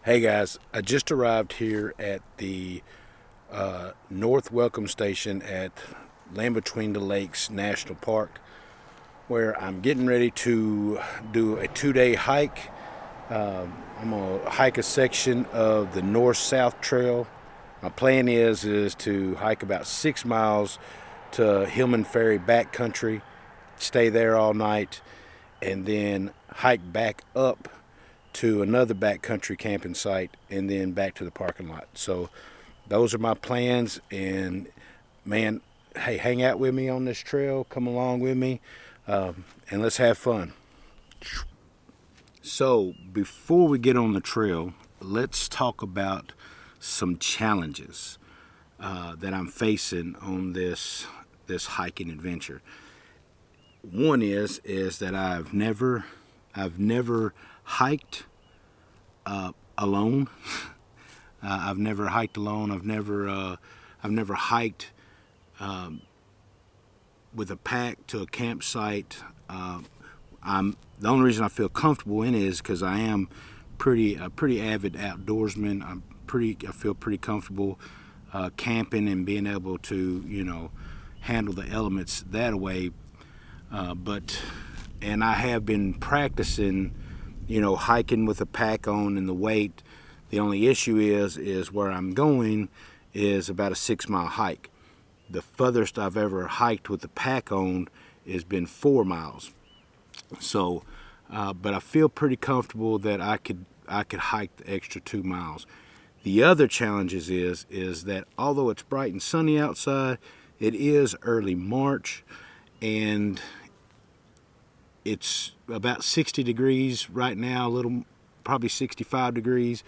Hey guys, I just arrived here at the North Welcome Station at Land Between the Lakes National Park, where I'm getting ready to do a 2-day hike. I'm going to hike a section of the North-South Trail. My plan is to hike about 6 miles to Hillman Ferry backcountry, stay there all night, and then hike back up to another backcountry camping site, and then back to the parking lot. So those are my plans, and man, hey, hang out with me on this trail, come along with me, and let's have fun. So before we get on the trail, let's talk about some challenges that I'm facing on this hiking adventure. One is that I've never hiked alone. I've never hiked alone. I've never hiked with a pack to a campsite. The only reason I feel comfortable in it is because I am a pretty avid outdoorsman. I feel pretty comfortable camping and being able to handle the elements that way. And I have been practicing, hiking with a pack on and the weight. The only issue is where I'm going is about a 6-mile hike. The furthest I've ever hiked with the pack on has been 4 miles. So, but I feel pretty comfortable that I could hike the extra 2 miles. The other challenge is that although it's bright and sunny outside, it is early March, and it's about 60 degrees right now, probably 65 degrees,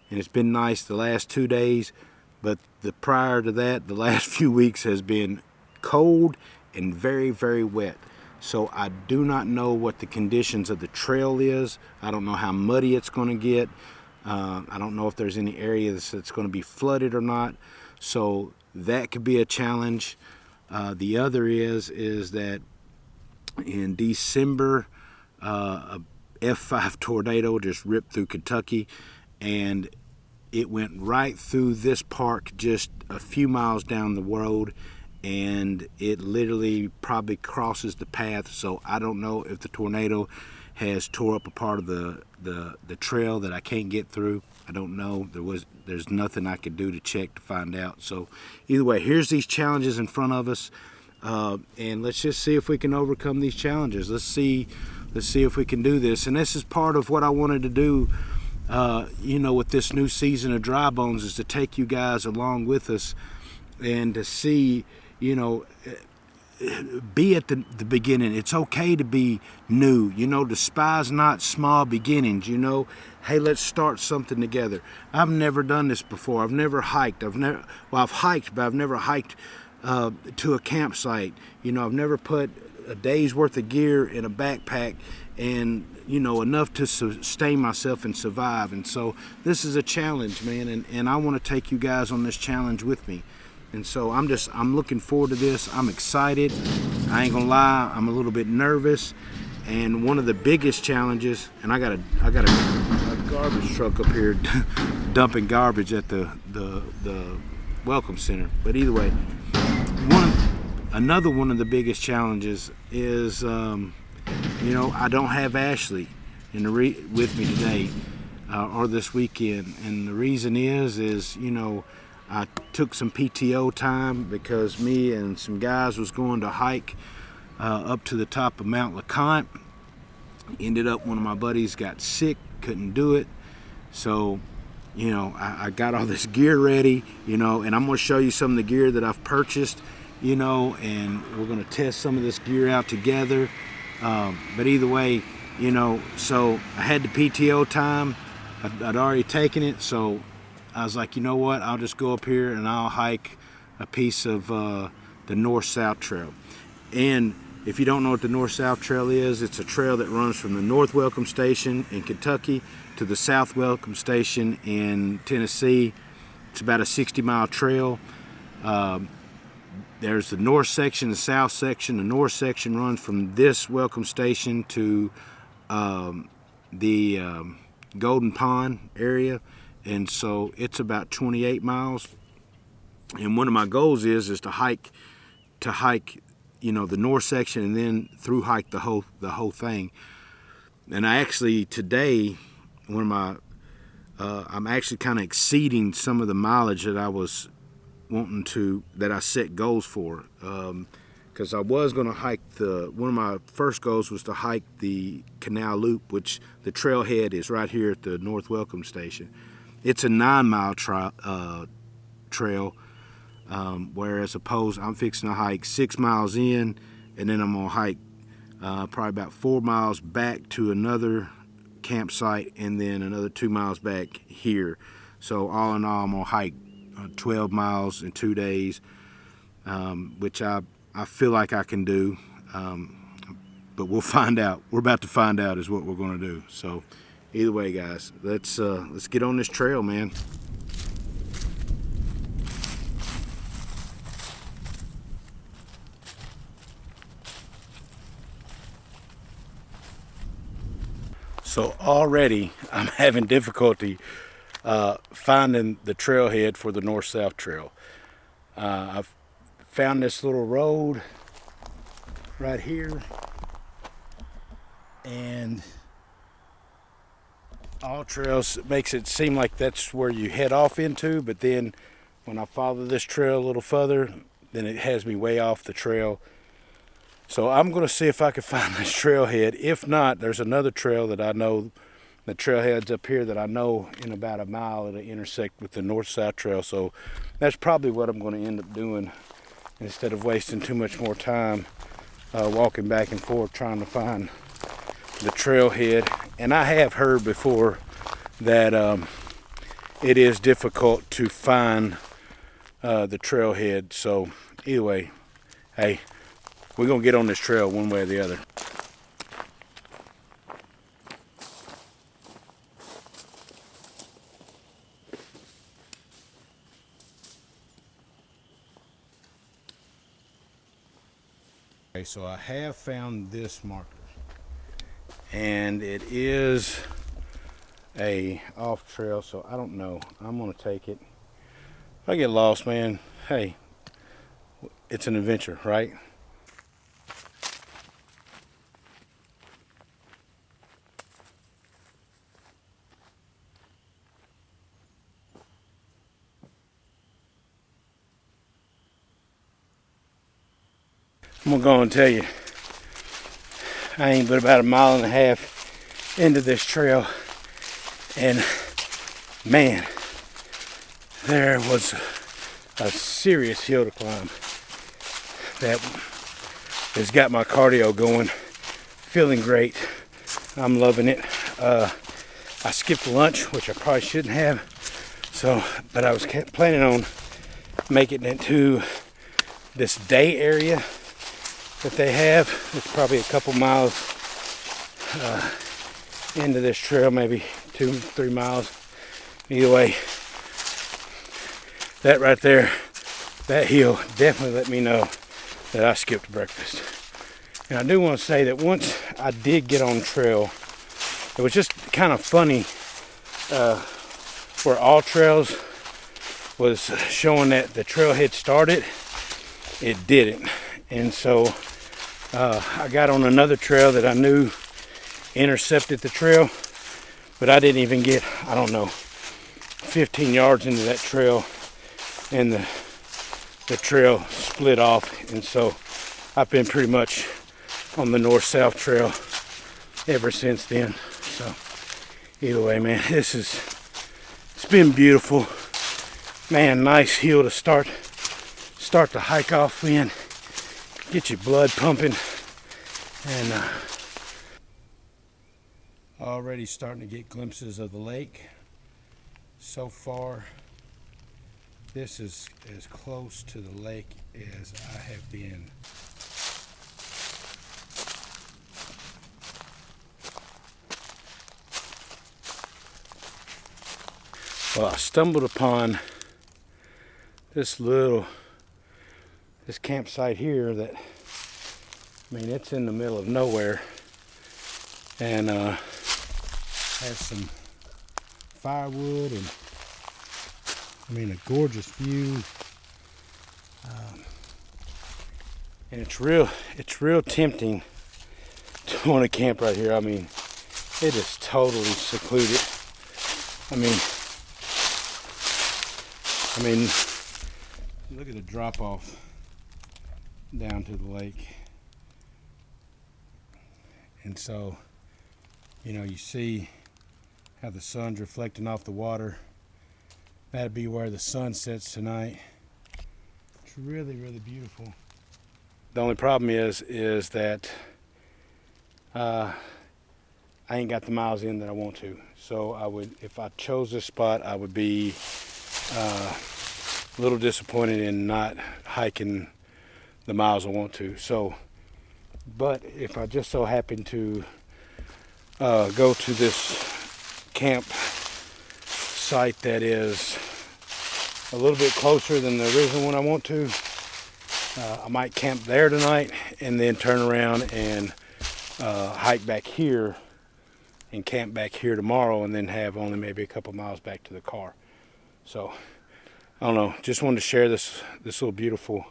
and it's been nice the last 2 days, but prior to that, the last few weeks has been cold and very, very wet. So I do not know what the conditions of the trail is. I don't know how muddy it's going to get. I don't know if there's any areas that's going to be flooded or not. So that could be a challenge. The other is that in December, a F5 tornado just ripped through Kentucky, and it went right through this park just a few miles down the road, and it literally probably crosses the path. So I don't know if the tornado has tore up a part of the trail that I can't get through. I don't know. There's nothing I could do to check to find out. So either way, here's these challenges in front of us. And let's just see if we can overcome these challenges. Let's see if we can do this. And this is part of what I wanted to do, with this new season of Dry Bones, is to take you guys along with us and to see, be at the beginning. It's okay to be new. Despise not small beginnings. Hey, let's start something together. I've never done this before. I've never hiked. I've hiked, but I've never hiked to a campsite. I've never put a day's worth of gear in a backpack and enough to sustain myself and survive. And so this is a challenge, man, and I want to take you guys on this challenge with me. And so I'm looking forward to this. I'm excited. I ain't gonna lie, I'm a little bit nervous. And one of the biggest challenges, and I got a garbage truck up here dumping garbage at the Welcome Center. But either way, another one of the biggest challenges is, I don't have Ashley with me today or this weekend, and the reason is I took some PTO time because me and some guys was going to hike up to the top of Mount LeConte. Ended up one of my buddies got sick, couldn't do it, so I got all this gear ready, and I'm going to show you some of the gear that I've purchased, and we're going to test some of this gear out together. But either way, so I had the PTO time. I'd already taken it, so I was like, you know what, I'll just go up here and I'll hike a piece of the North-South Trail. And if you don't know what the North-South Trail is, it's a trail that runs from the North Welcome Station in Kentucky to the South Welcome Station in Tennessee. It's about a 60-mile trail. There's the north section, the south section. The north section runs from this Welcome Station to the Golden Pond area, and so it's about 28 miles. And one of my goals is to hike, you know, the north section and then through hike the whole thing. And I actually today, one of my I'm actually kind of exceeding some of the mileage that I was wanting to, that I set goals for. Because I was going to hike one of my first goals was to hike the canal loop, which the trailhead is right here at the North Welcome Station. It's a 9-mile trail, whereas opposed I'm fixing to hike 6 miles in, and then I'm going to hike probably about 4 miles back to another campsite, and then another 2 miles back here. So all in all, I'm going to hike 12 miles in 2 days, which I feel like I can do, but we'll find out. We're about to find out is what we're going to do. So either way, guys, let's get on this trail, man. So already I'm having difficulty finding the trailhead for the north-south trail. I've found this little road right here, and All Trails makes it seem like that's where you head off into, but then when I follow this trail a little further, then it has me way off the trail. So I'm going to see if I can find this trailhead. If not, there's another trail that I know, the trailhead's up here that I know in about a mile it'll intersect with the north-south trail. So that's probably what I'm going to end up doing instead of wasting too much more time walking back and forth trying to find the trailhead. And I have heard before that it is difficult to find the trailhead. So either way, hey, we're going to get on this trail one way or the other. Okay, so I have found this marker, and it is a off trail, so I don't know. I'm going to take it. If I get lost, man, hey, it's an adventure, right? I'm gonna go and tell you, I ain't but about 1.5 miles into this trail, and man, there was a serious hill to climb that has got my cardio going, feeling great. I'm loving it. I skipped lunch, which I probably shouldn't have, but I was planning on making it to this day area that they have. It's probably a couple miles into this trail, maybe 2-3 miles. Either way, that right there, that hill definitely let me know that I skipped breakfast. And I do want to say that once I did get on trail, it was just kind of funny where All Trails was showing that the trailhead started, it didn't. And so I got on another trail that I knew intercepted the trail, but I didn't even get, I don't know, 15 yards into that trail, and the trail split off. And so I've been pretty much on the north-south trail ever since then. So either way, man, it's been beautiful, man. Nice hill to start the hike off in, get your blood pumping, and already starting to get glimpses of the lake. So far, this is as close to the lake as I have been. Well, I stumbled upon this campsite here that, I mean, it's in the middle of nowhere, and has some firewood and I mean, a gorgeous view. And it's real tempting to want to camp right here. I mean, it is totally secluded. I mean, look at the drop off down to the lake. And so, you know, you see how the sun's reflecting off the water. That'd be where the sun sets tonight. It's really, really beautiful. The only problem is that I ain't got the miles in that I want to. So I would, if I chose this spot, I would be a little disappointed in not hiking the miles I want to. So, but if I just so happen to go to this camp site that is a little bit closer than the original one I want to, I might camp there tonight and then turn around and hike back here and camp back here tomorrow, and then have only maybe a couple miles back to the car. So I don't know, just wanted to share this little beautiful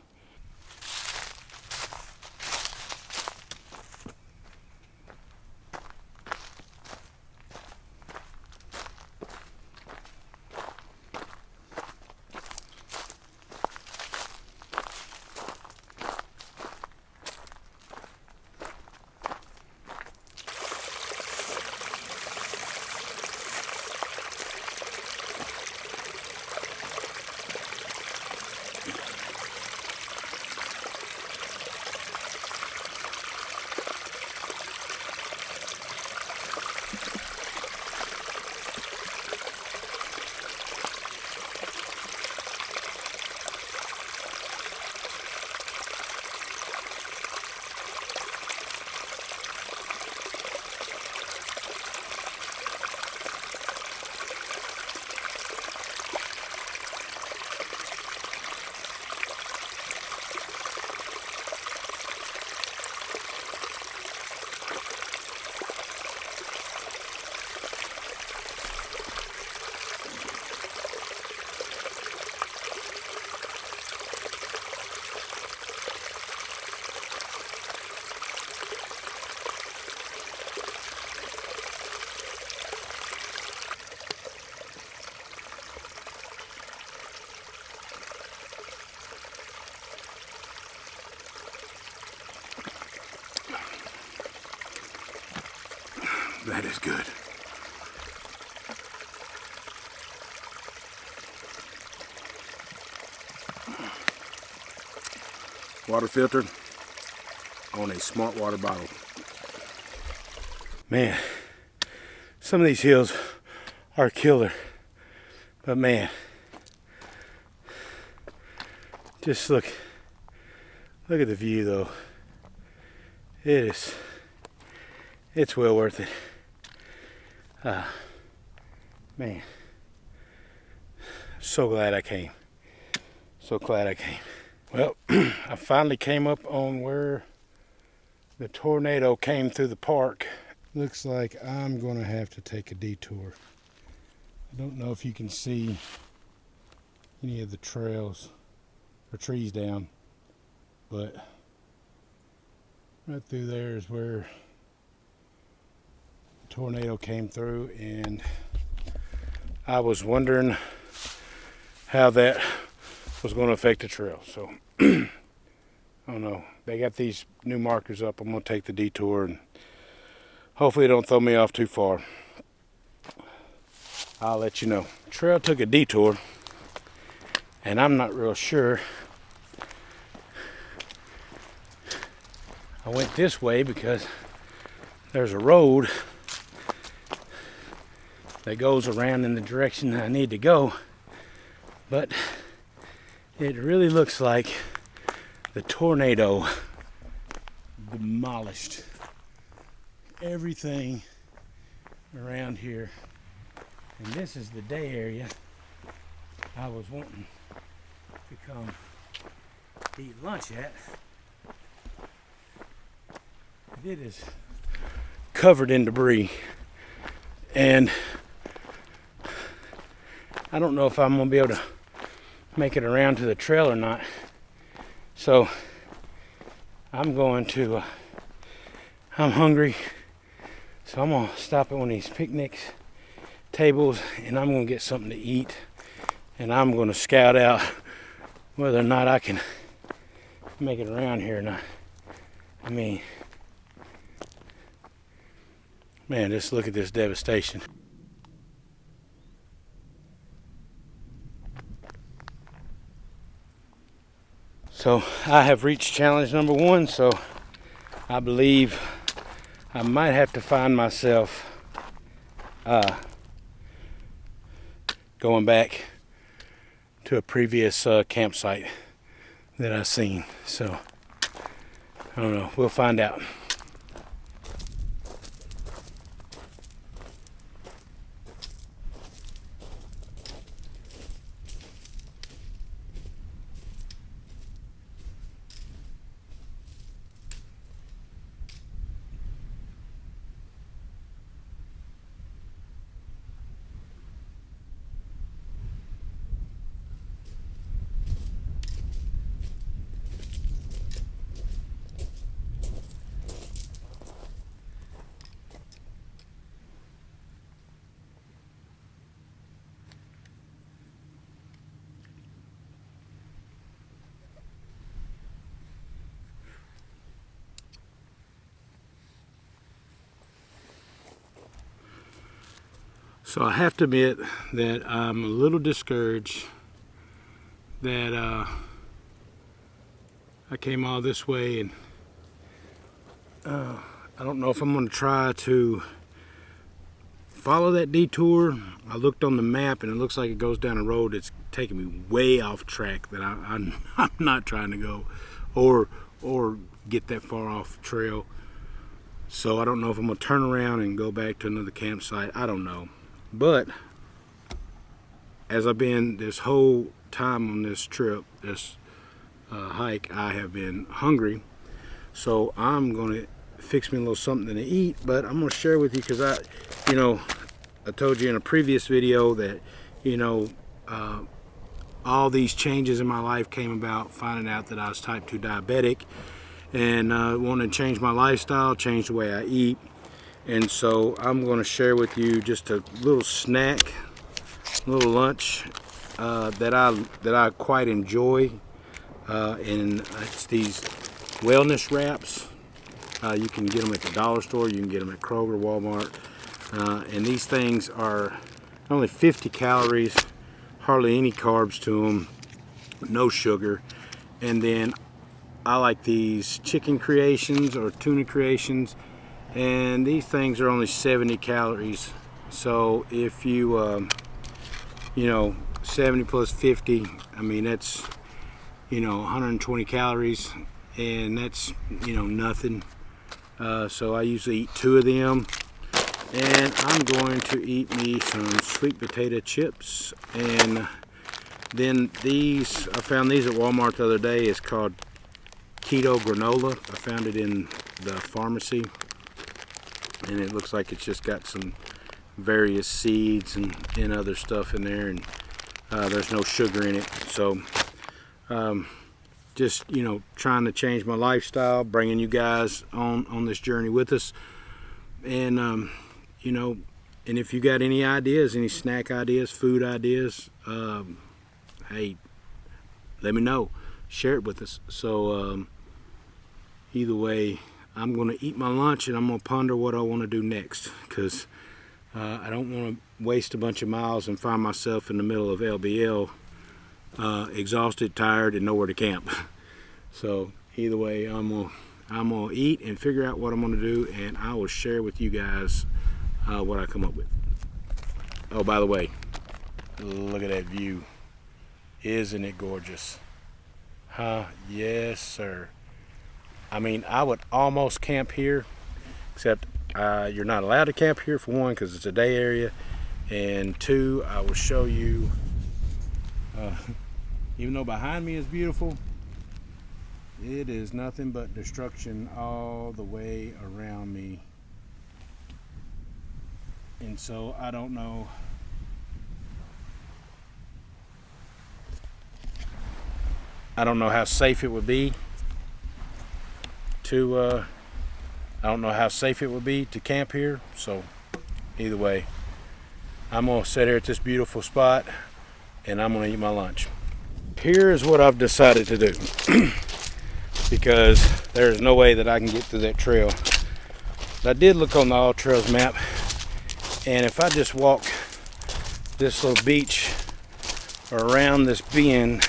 That is good. Water filtered on a smart water bottle. Man, some of these hills are killer, but man, just look at the view though. It's well worth it. Man, so glad I came. So glad I came. Well, I finally came up on where the tornado came through the park. Looks like I'm gonna have to take a detour. I don't know if you can see any of the trails or trees down, but right through there is where the tornado came through, and I was wondering how that was going to affect the trail. So I don't know. They got these new markers up. I'm going to take the detour and hopefully it don't throw me off too far. I'll let you know. Trail took a detour, and I'm not real sure. I went this way because there's a road that goes around in the direction that I need to go, but it really looks like the tornado demolished everything around here. And this is the day area I was wanting to come eat lunch at. It is covered in debris, and I don't know if I'm gonna be able to make it around to the trail or not. So I'm going to, I'm hungry, so I'm gonna stop at one of these picnic tables and I'm gonna get something to eat, and I'm gonna scout out whether or not I can make it around here or not. I mean, man, just look at this devastation. So I have reached challenge number 1, so I believe I might have to find myself going back to a previous campsite that I've seen. So I don't know, we'll find out. So I have to admit that I'm a little discouraged that I came all this way, and I don't know if I'm going to try to follow that detour. I looked on the map and it looks like it goes down a road that's taking me way off track that I'm not trying to go or get that far off trail. So I don't know if I'm going to turn around and go back to another campsite. I don't know. But as I've been this whole time on this trip, this hike, I have been hungry. So I'm going to fix me a little something to eat, but I'm going to share with you because I told you in a previous video that, all these changes in my life came about finding out that I was type 2 diabetic, and wanted to change my lifestyle, change the way I eat. And so I'm going to share with you just a little snack, little lunch that I quite enjoy, and it's these wellness wraps. You can get them at the dollar store, you can get them at Kroger, Walmart, and these things are only 50 calories, hardly any carbs to them, no sugar. And then I like these chicken creations or tuna creations, and these things are only 70 calories. So if you 70 plus 50, I mean that's 120 calories, and that's nothing. So I usually eat 2 of them, and I'm going to eat me some sweet potato chips. And then these, I found these at Walmart the other day. It's called keto granola. I found it in the pharmacy, and it looks like it's just got some various seeds and other stuff in there, and there's no sugar in it. So just trying to change my lifestyle, bringing you guys on this journey with us. And and if you got any ideas, any snack ideas, food ideas, hey, let me know, share it with us. So either way, I'm going to eat my lunch and I'm going to ponder what I want to do next, because I don't want to waste a bunch of miles and find myself in the middle of LBL, exhausted, tired, and nowhere to camp. So either way, I'm gonna eat and figure out what I'm gonna do, and I will share with you guys what I come up with. Oh, by the way, look at that view. Isn't it gorgeous? Huh? Yes, sir. I mean, I would almost camp here, except you're not allowed to camp here, for one, because it's a day area, and 2, I will show you, even though behind me is beautiful, it is nothing but destruction all the way around me. And so I don't know I don't know how safe it would be to camp here. So either way, I'm gonna sit here at this beautiful spot and I'm gonna eat my lunch. Here is what I've decided to do because there's no way that I can get through that trail. I did look on the All Trails map, and if I just walk this little beach or around this bend,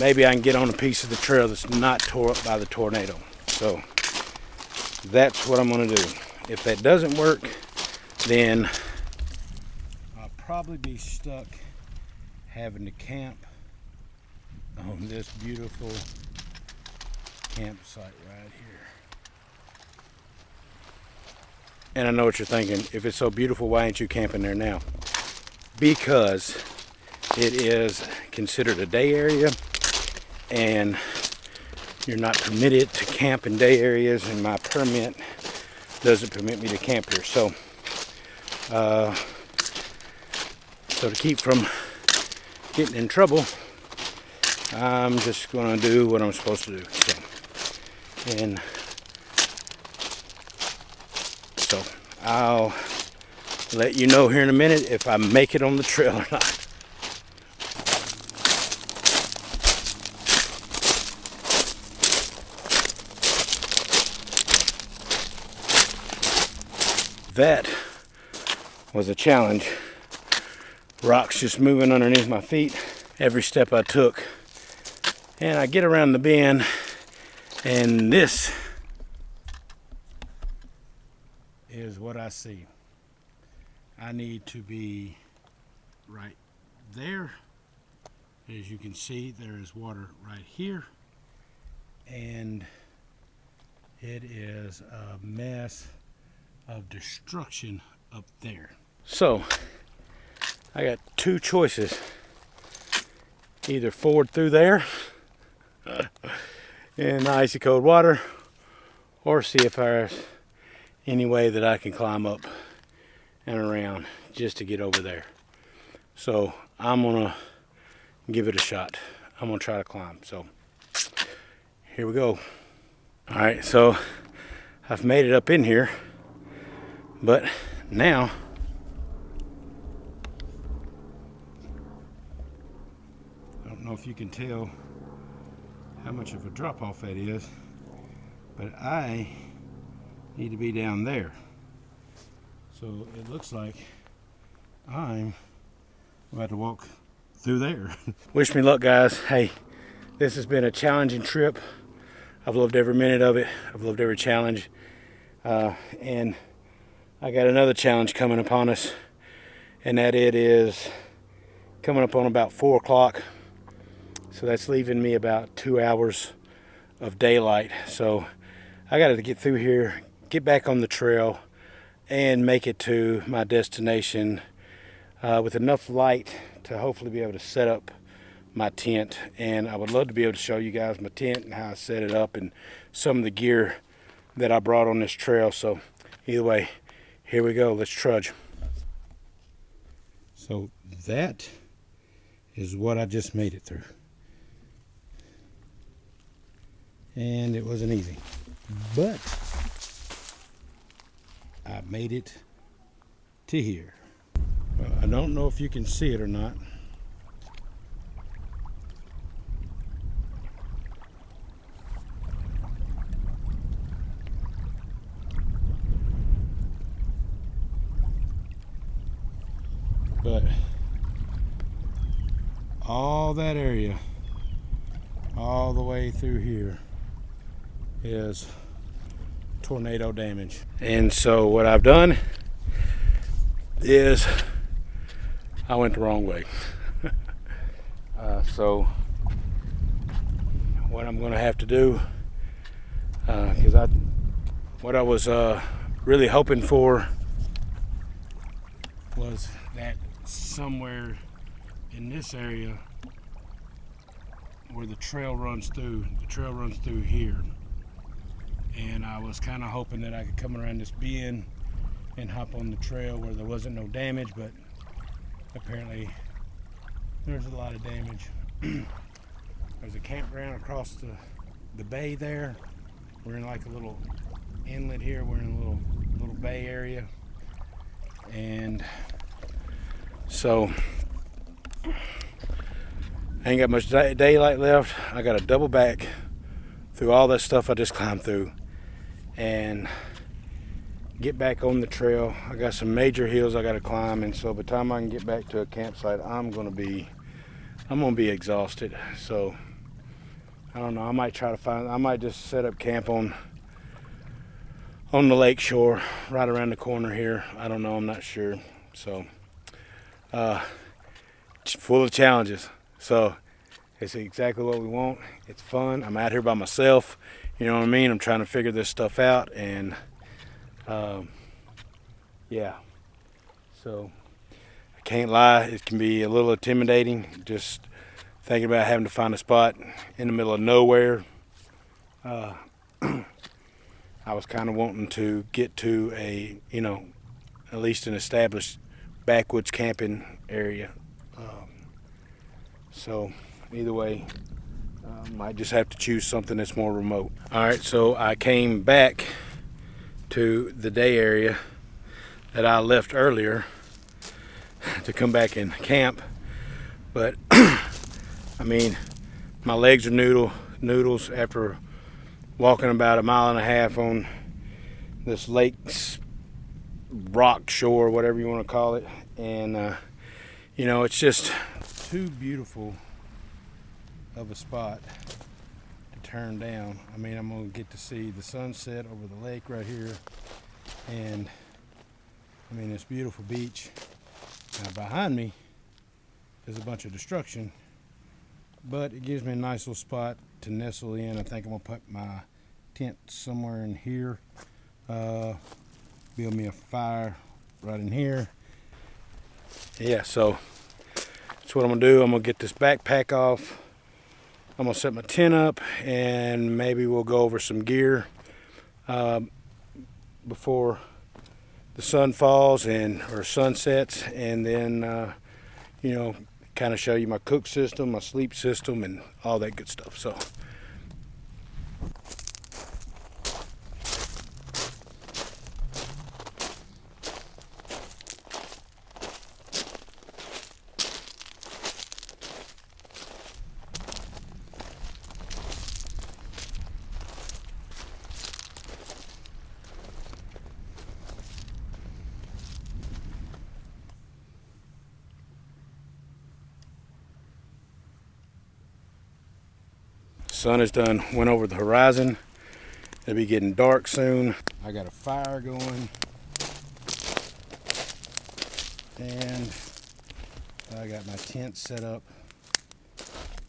maybe I can get on a piece of the trail that's not tore up by the tornado. So that's what I'm going to do. If that doesn't work, then I'll probably be stuck having to camp on this beautiful campsite right here. And I know what you're thinking, if it's so beautiful, why ain't you camping there now? Because it is considered a day area, and you're not permitted to camp in day areas, and my permit doesn't permit me to camp here. So to keep from getting in trouble, I'm just going to do what I'm supposed to do. So I'll let you know here in a minute if I make it on the trail or not. That was a challenge. Rocks just moving underneath my feet every step I took. And I get around the bend, and this is what I see. I need to be right there. As you can see, there is water right here, and it is a mess of destruction up there. So I got two choices: either ford through there in the icy cold water, or see if there's any way that I can climb up and around just to get over there. So I'm gonna give it a shot. I'm gonna try to climb. So here we go. All right, so I've made it up in here, but now I don't know if you can tell how much of a drop off that is, but I need to be down there. So it looks like I'm about to walk through there. Wish me luck, guys. Hey, this has been a challenging trip. I've loved every minute of it. I've loved every challenge. And I got another challenge coming upon us, and that it is coming up on about 4 o'clock. So that's leaving me about 2 hours of daylight. So I got to get through here, get back on the trail, and make it to my destination with enough light to hopefully be able to set up my tent. And I would love to be able to show you guys my tent and how I set it up and some of the gear that I brought on this trail. So either way, here we go. Let's trudge. So that is what I just made it through. And it wasn't easy, but I made it to here. Well, I don't know if you can see it or not. But all that area, all the way through here, is tornado damage. And so what I've done is I went the wrong way. So what I'm going to have to do, because what I was really hoping for was that somewhere in this area where the trail runs through here. And I was kind of hoping that I could come around this bend and hop on the trail where there wasn't no damage, but apparently there's a lot of damage there's a campground across the bay there. We're in like a little inlet here. We're in a little bay area, and so I ain't got much daylight left. I got to double back through all that stuff I just climbed through and get back on the trail. I got some major hills I got to climb, and so by the time I can get back to a campsite, I'm gonna be exhausted. So I don't know. I might just set up camp on the lake shore right around the corner here. I don't know. I'm not sure. So full of challenges. So it's exactly what we want. It's fun. I'm out here by myself. You know what I mean? I'm trying to figure this stuff out, and yeah. So I can't lie. It can be a little intimidating just thinking about having to find a spot in the middle of nowhere. I was kind of wanting to get to at least an established backwoods camping area. So either way, might just have to choose something that's more remote. All right, so I came back to the day area that I left earlier to come back and camp, but I mean, my legs are noodles after walking about 1.5 miles on this lake's rock shore, whatever you want to call it, and it's just too beautiful of a spot to turn down. I mean, I'm gonna get to see the sunset over the lake right here, and I mean, this beautiful beach. Now behind me is a bunch of destruction, but it gives me a nice little spot to nestle in. I think I'm gonna put my tent somewhere in here, build me a fire right in here. Yeah, so that's what I'm gonna do. I'm gonna get this backpack off. I'm gonna set my tent up, and maybe we'll go over some gear before the sun falls or sunsets, and then kind of show you my cook system, my sleep system, and all that good stuff. So sun is done, went over the horizon. It'll be getting dark soon. I got a fire going, and I got my tent set up.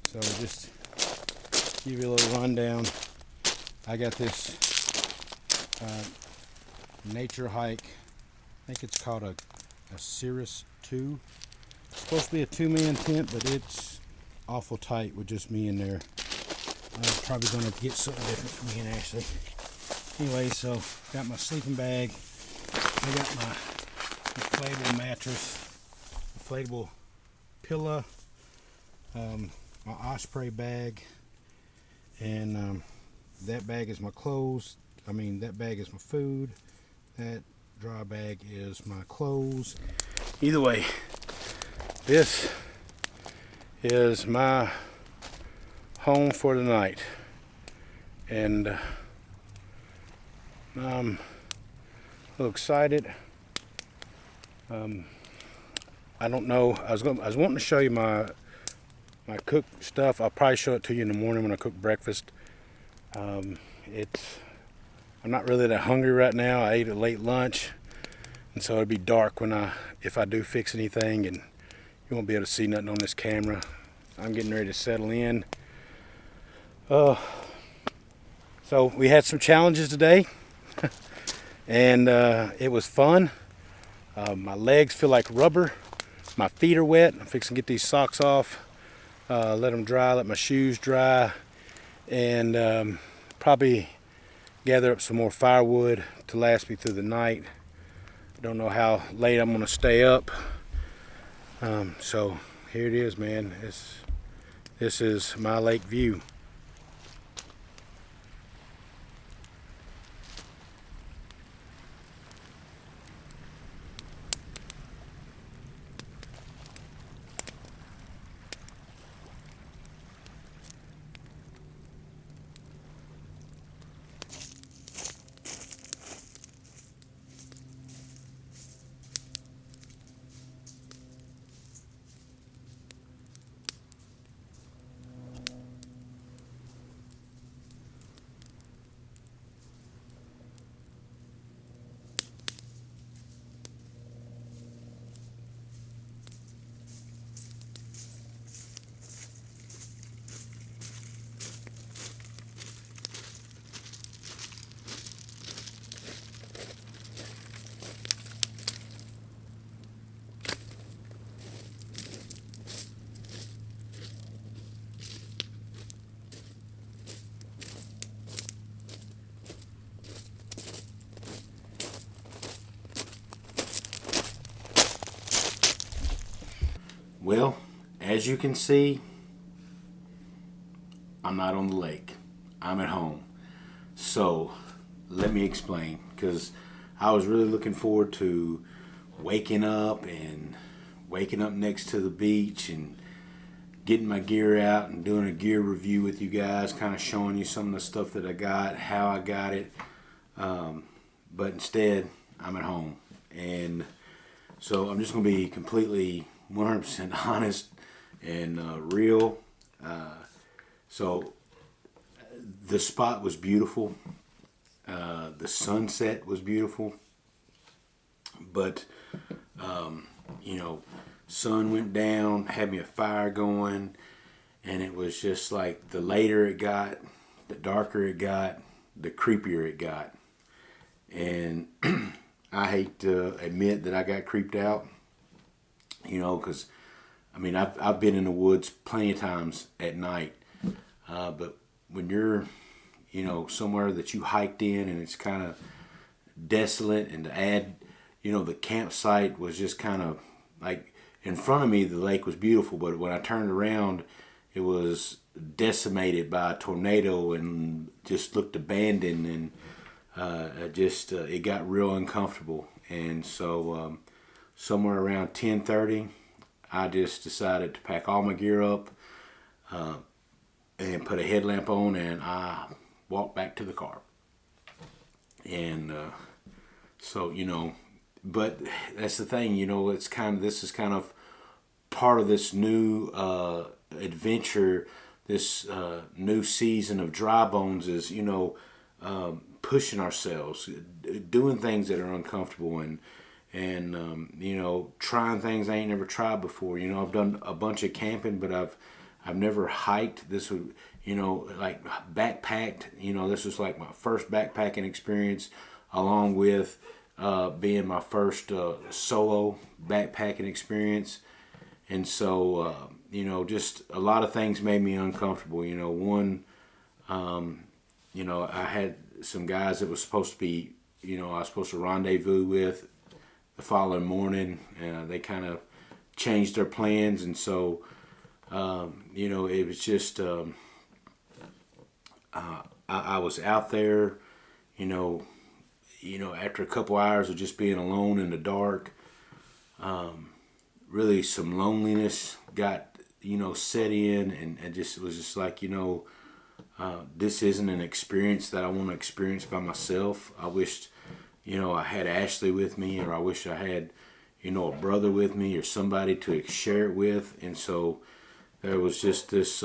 So just give you a little rundown. I got this nature hike. I think it's called a Cirrus 2. It's supposed to be a 2-man tent, but it's awful tight with just me in there. I'm probably going to get something different for me and Ashley. Anyway, so got my sleeping bag. I got my inflatable mattress, inflatable pillow, my osprey bag, and that bag is my clothes. That bag is my food. That dry bag is my clothes. Either way, this is my home for the night, and I'm a little excited. I don't know. I was wanting to show you my cook stuff. I'll probably show it to you in the morning when I cook breakfast. I'm not really that hungry right now. I ate a late lunch, and so it'll be dark if I do fix anything, and you won't be able to see nothing on this camera. I'm getting ready to settle in. So we had some challenges today, and it was fun. My legs feel like rubber. My feet are wet. I'm fixing to get these socks off, let them dry, let my shoes dry, and probably gather up some more firewood to last me through the night. I don't know how late I'm going to stay up. So here it is, man. This is my lake view. Well, as you can see, I'm not on the lake. I'm at home. So let me explain, because I was really looking forward to waking up next to the beach and getting my gear out and doing a gear review with you guys, kind of showing you some of the stuff that I got, how I got it. But instead, I'm at home. And so I'm just going to be completely 100% honest and real. So the spot was beautiful. The sunset was beautiful. But, sun went down, had me a fire going, and it was just like the later it got, the darker it got, the creepier it got. And I hate to admit that I got creeped out, because I've been in the woods plenty of times at night, but when you're somewhere that you hiked in and it's kind of desolate, and to add, the campsite was just kind of like in front of me, the lake was beautiful, but when I turned around, it was decimated by a tornado and just looked abandoned, and it got real uncomfortable. And so somewhere around 10:30, I just decided to pack all my gear up and put a headlamp on, and I walked back to the car. And but that's the thing, this is kind of part of this new adventure, this new season of Dry Bones is, pushing ourselves, doing things that are uncomfortable, and trying things I ain't never tried before. I've done a bunch of camping, but I've never hiked. This would, like backpacked. This was like my first backpacking experience, along with being my first solo backpacking experience. And so, just a lot of things made me uncomfortable. One, I had some guys that was supposed to be, I was supposed to rendezvous with the following morning. They kind of changed their plans, and so, it was just, I was out there, after a couple hours of just being alone in the dark, really some loneliness got, set in, and just it was just like, this isn't an experience that I want to experience by myself. I wished, I had Ashley with me, or I wish I had, a brother with me, or somebody to share it with. And so there was just this,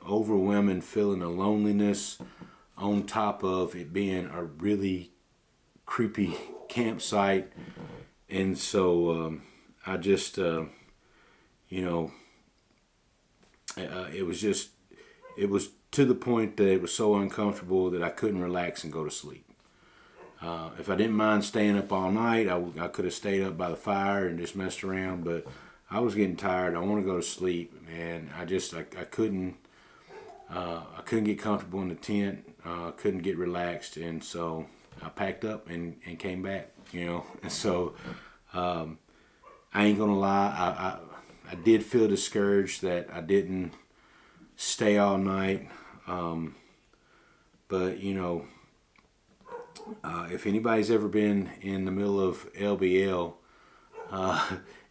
overwhelming feeling of loneliness, on top of it being a really creepy campsite. And so I just, it was to the point that it was so uncomfortable that I couldn't relax and go to sleep. If I didn't mind staying up all night, I could have stayed up by the fire and just messed around, but I was getting tired. I want to go to sleep, and I couldn't get comfortable in the tent. Couldn't get relaxed, and so I packed up and came back. And so I ain't gonna lie, I did feel discouraged that I didn't stay all night. But if anybody's ever been in the middle of LBL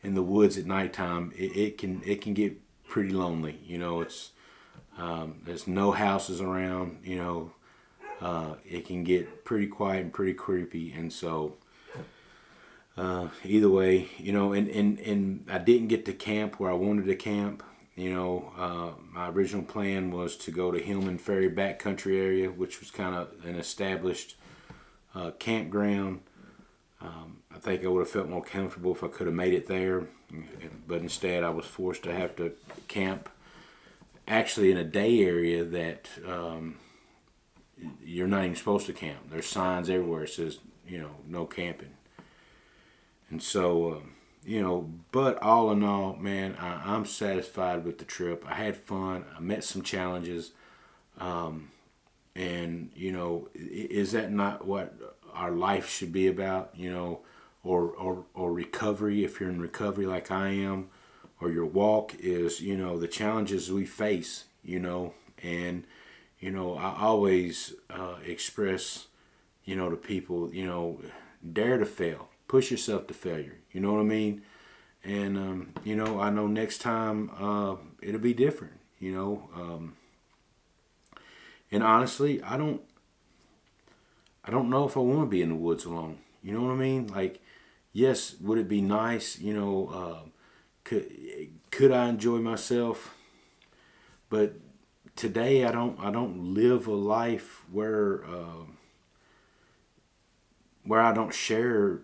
in the woods at nighttime, it can get pretty lonely. It's there's no houses around. It can get pretty quiet and pretty creepy, and so either way, and I didn't get to camp where I wanted to camp. My original plan was to go to Hillman Ferry backcountry area, which was kind of an established campground. I think I would have felt more comfortable if I could have made it there, but instead I was forced to have to camp actually in a day area that you're not even supposed to camp. There's signs everywhere that says, no camping. And so, but all in all, man, I'm satisfied with the trip. I had fun. I met some challenges. And, is that not what our life should be about, or recovery, if you're in recovery like I am, or your walk is, the challenges we face, and, I always express, to people, dare to fail. Push yourself to failure. You know what I mean? And, I know next time it'll be different, and honestly, I don't know if I want to be in the woods alone. You know what I mean? Like, yes, would it be nice? Could I enjoy myself? But today I don't live a life where I don't share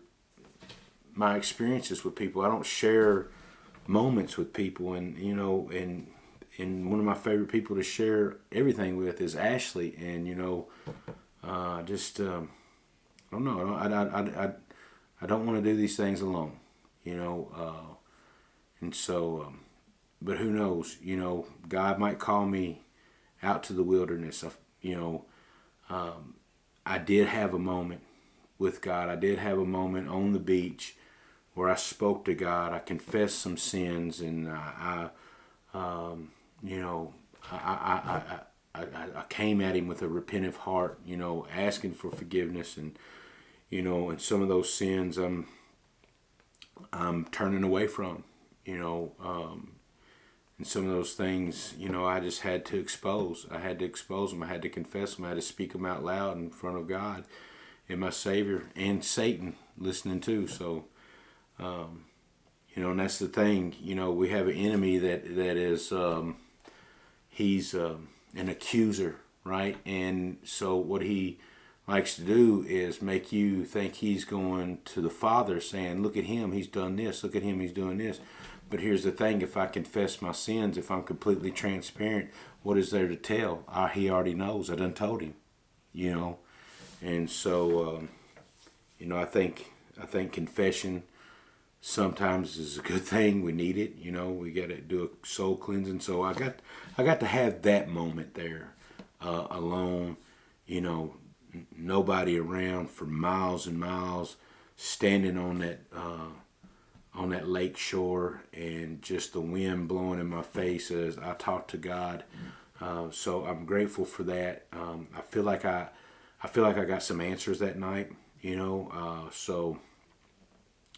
my experiences with people. I don't share moments with people, and and one of my favorite people to share everything with is Ashley, and I don't know. I don't want to do these things alone, and so, but who knows? God might call me out to the wilderness. I did have a moment with God. I did have a moment on the beach where I spoke to God. I confessed some sins, and I came at Him with a repentant heart, asking for forgiveness, and and some of those sins I'm turning away from, and some of those things, I just had to expose. I had to expose them. I had to confess them. I had to speak them out loud in front of God and my Savior and Satan listening too. So, and that's the thing. We have an enemy that is he's an accuser, right? And so what he likes to do is make you think he's going to the Father saying, look at him, he's done this. Look at him, he's doing this. But here's the thing, if I confess my sins, if I'm completely transparent, what is there to tell? He already knows. I done told him, And so, I think confession sometimes is a good thing. We need it. We got to do a soul cleansing. So I got to have that moment there, alone. Nobody around for miles and miles, standing on that lake shore, and just the wind blowing in my face as I talk to God. So I'm grateful for that. I feel like I got some answers that night. So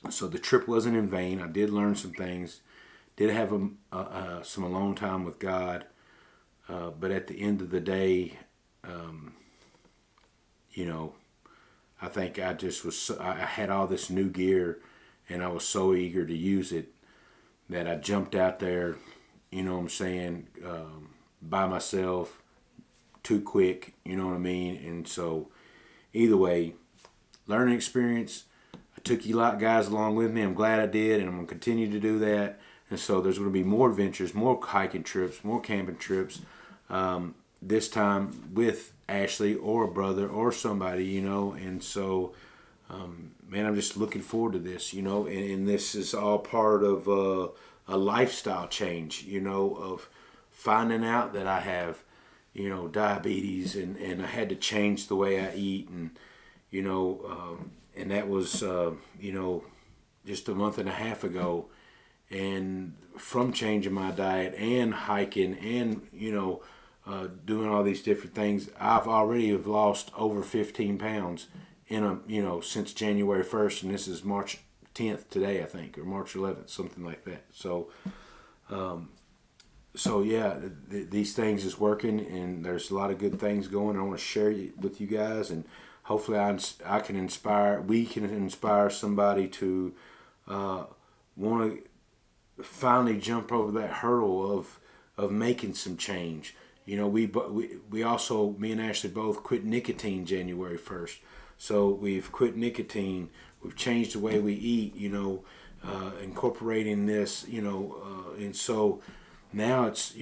the trip wasn't in vain. I did learn some things. Did have some alone time with God. But at the end of the day, I think I had all this new gear, and I was so eager to use it that I jumped out there, by myself, too quick, you know what I mean? And so either way, learning experience. I took you lot guys along with me. I'm glad I did, and I'm going to continue to do that. And so there's going to be more adventures, more hiking trips, more camping trips, this time with Ashley or a brother or somebody, and so man, I'm just looking forward to this, and this is all part of a lifestyle change, of finding out that I have, diabetes, and I had to change the way I eat, and, and that was, just a month and a half ago, and from changing my diet and hiking and doing all these different things, I've already have lost over 15 pounds since January 1st, and this is March 10th today, I think, or March 11th, something like that. So yeah, these things is working, and there's a lot of good things going. I want to share it with you guys, and hopefully we can inspire somebody to want to finally jump over that hurdle of making some change. We also, me and Ashley both quit nicotine January 1st. So we've quit nicotine. We've changed the way we eat, incorporating this, and so now it's,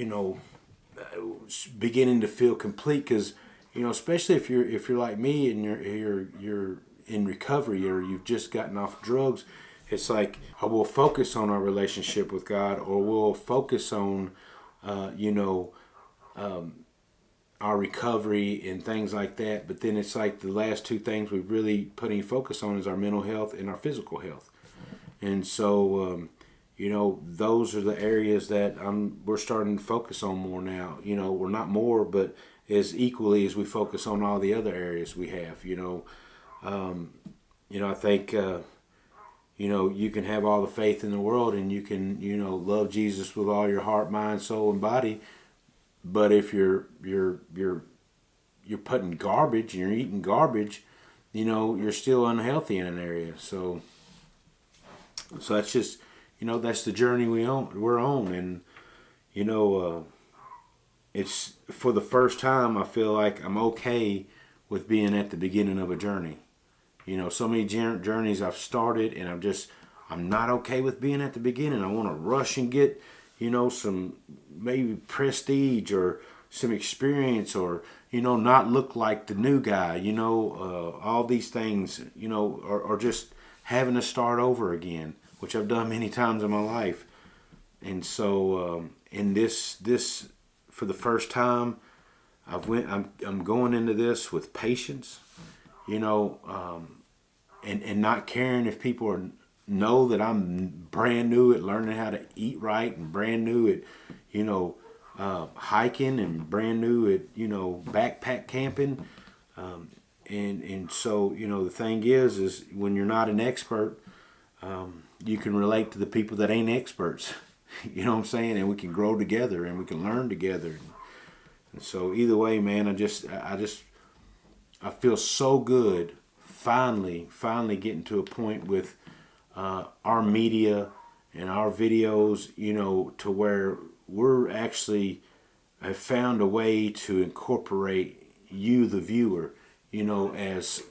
beginning to feel complete, because, especially if you're like me and you're in recovery, or you've just gotten off drugs, it's like, we'll focus on our relationship with God, or we'll focus on, our recovery and things like that. But then it's like the last two things we really put any focus on is our mental health and our physical health. And so, those are the areas that we're starting to focus on more now. We're not more, but as equally as we focus on all the other areas we have. I think, you can have all the faith in the world, and you can, love Jesus with all your heart, mind, soul, and body. But if you're putting garbage and you're eating garbage, you're still unhealthy in an area. So that's just, that's the journey we're on. And, it's for the first time, I feel like I'm okay with being at the beginning of a journey. So many journeys I've started, and I'm not okay with being at the beginning. I want to rush and get, some maybe prestige or some experience, or, not look like the new guy, all these things, or just having to start over again, which I've done many times in my life. And so, in this, for the first time, I'm going into this with patience, and not caring if people know that I'm brand new at learning how to eat right, and brand new at, hiking, and brand new at, backpack camping. And so, the thing is when you're not an expert, you can relate to the people that ain't experts. You know what I'm saying? And we can grow together, and we can learn together. And so either way, man, I feel so good finally getting to a point with our media and our videos, to where we're actually have found a way to incorporate you, the viewer, as,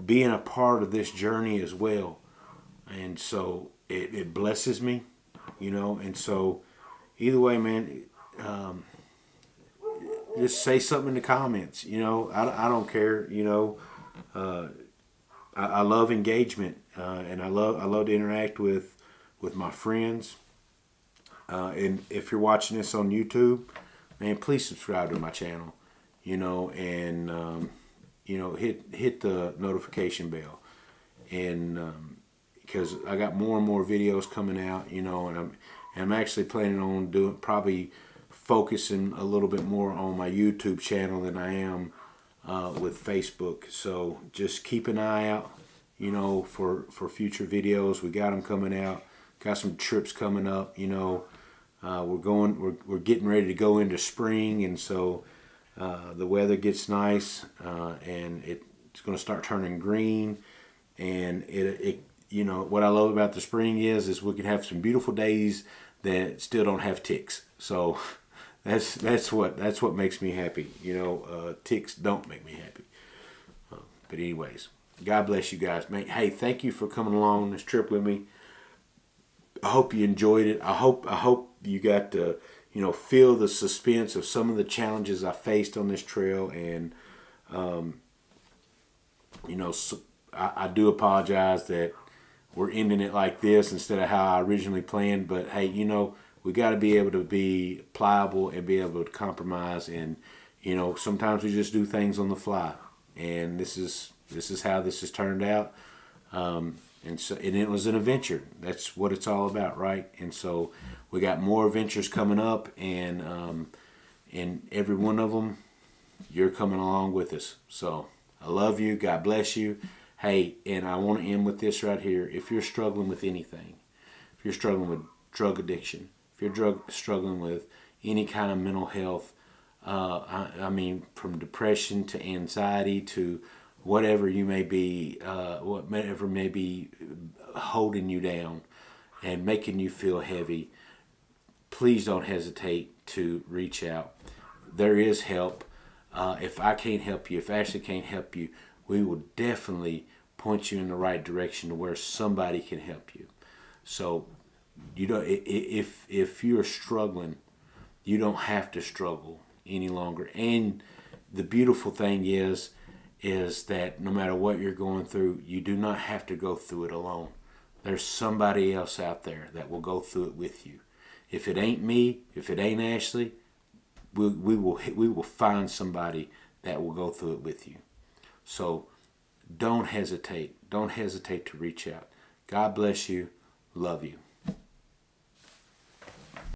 being a part of this journey as well. And so it blesses me, and so either way, man, just say something in the comments, I don't care, I love engagement, and I love to interact with my friends. And if you're watching this on YouTube, man, please subscribe to my channel, and hit the notification bell, and because I got more and more videos coming out, and I'm actually planning on focusing a little bit more on my YouTube channel than I am with Facebook. So just keep an eye out, for future videos. We got them coming out. Got some trips coming up. We're getting ready to go into spring, and so the weather gets nice, and it's going to start turning green. And what I love about the spring is we can have some beautiful days that still don't have ticks. So that's what makes me happy. Ticks don't make me happy. But anyways, God bless you guys, man. Hey, thank you for coming along this trip with me. I hope you enjoyed it. I hope you got to, feel the suspense of some of the challenges I faced on this trail. And, I do apologize that we're ending it like this instead of how I originally planned. But hey, we got to be able to be pliable and be able to compromise. And, sometimes we just do things on the fly. And this is how this has turned out. And it was an adventure. That's what it's all about, right? And so we got more adventures coming up, and every one of them, you're coming along with us. So I love you. God bless you. Hey, and I want to end with this right here. If you're struggling with anything, if you're struggling with drug addiction, if you're struggling with any kind of mental health, I mean, from depression to anxiety to whatever you may be, whatever may be holding you down and making you feel heavy, please don't hesitate to reach out. There is help. If I can't help you, if Ashley can't help you, we will definitely point you in the right direction to where somebody can help you. So, if you're struggling, you don't have to struggle any longer. And the beautiful thing is that no matter what you're going through, you do not have to go through it alone. There's somebody else out there that will go through it with you. If it ain't me, if it ain't Ashley, we will find somebody that will go through it with you. So don't hesitate. Don't hesitate to reach out. God bless you. Love you.